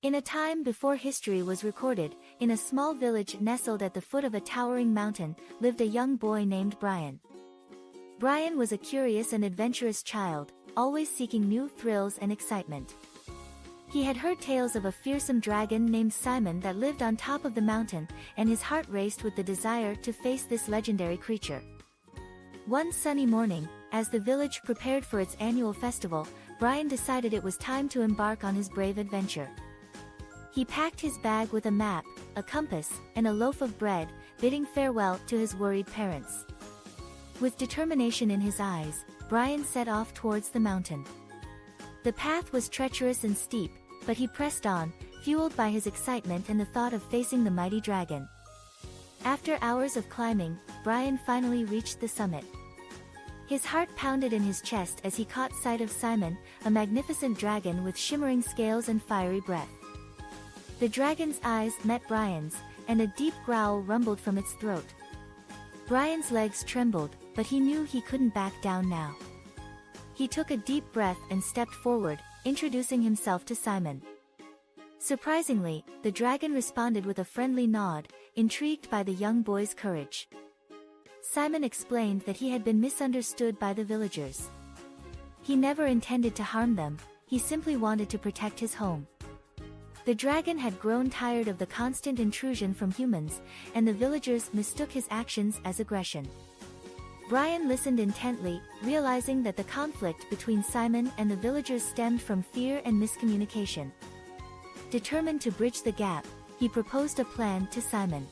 In a time before history was recorded, in a small village nestled at the foot of a towering mountain, lived a young boy named Brian. Brian was a curious and adventurous child, always seeking new thrills and excitement. He had heard tales of a fearsome dragon named Simon that lived on top of the mountain, and his heart raced with the desire to face this legendary creature. One sunny morning, as the village prepared for its annual festival, Brian decided it was time to embark on his brave adventure. He packed his bag with a map, a compass, and a loaf of bread, bidding farewell to his worried parents. With determination in his eyes, Brian set off towards the mountain. The path was treacherous and steep, but he pressed on, fueled by his excitement and the thought of facing the mighty dragon. After hours of climbing, Brian finally reached the summit. His heart pounded in his chest as he caught sight of Simon, a magnificent dragon with shimmering scales and fiery breath. The dragon's eyes met Brian's, and a deep growl rumbled from its throat. Brian's legs trembled, but he knew he couldn't back down now. He took a deep breath and stepped forward, introducing himself to Simon. Surprisingly, the dragon responded with a friendly nod, intrigued by the young boy's courage. Simon explained that he had been misunderstood by the villagers. He never intended to harm them, he simply wanted to protect his home. The dragon had grown tired of the constant intrusion from humans, and the villagers mistook his actions as aggression. Brian listened intently, realizing that the conflict between Simon and the villagers stemmed from fear and miscommunication. Determined to bridge the gap, he proposed a plan to Simon.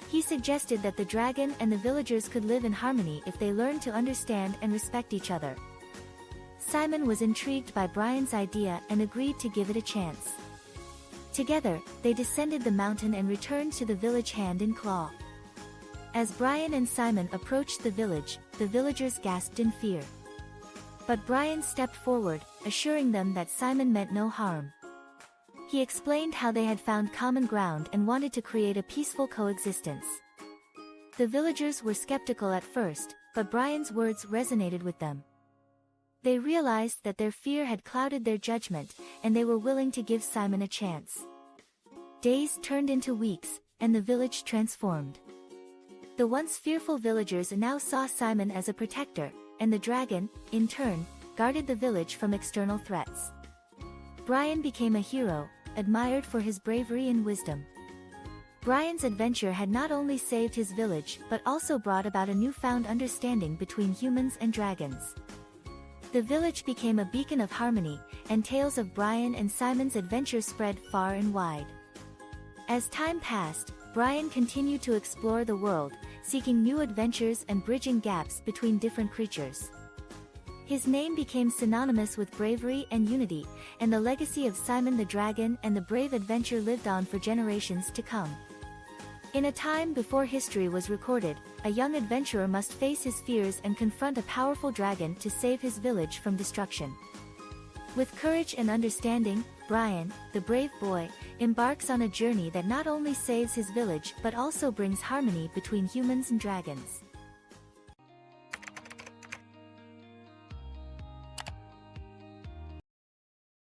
He suggested that the dragon and the villagers could live in harmony if they learned to understand and respect each other. Simon was intrigued by Brian's idea and agreed to give it a chance. Together, they descended the mountain and returned to the village hand in claw. As Brian and Simon approached the village, the villagers gasped in fear. But Brian stepped forward, assuring them that Simon meant no harm. He explained how they had found common ground and wanted to create a peaceful coexistence. The villagers were skeptical at first, but Brian's words resonated with them. They realized that their fear had clouded their judgment, and they were willing to give Simon a chance. Days turned into weeks, and the village transformed. The once fearful villagers now saw Simon as a protector, and the dragon, in turn, guarded the village from external threats. Brian became a hero, admired for his bravery and wisdom. Brian's adventure had not only saved his village but also brought about a newfound understanding between humans and dragons. The village became a beacon of harmony, and tales of Brian and Simon's adventure spread far and wide. As time passed, Brian continued to explore the world, seeking new adventures and bridging gaps between different creatures. His name became synonymous with bravery and unity, and the legacy of Simon the Dragon and the brave adventure lived on for generations to come. In a time before history was recorded, a young adventurer must face his fears and confront a powerful dragon to save his village from destruction. With courage and understanding, Brian, the brave boy, embarks on a journey that not only saves his village but also brings harmony between humans and dragons.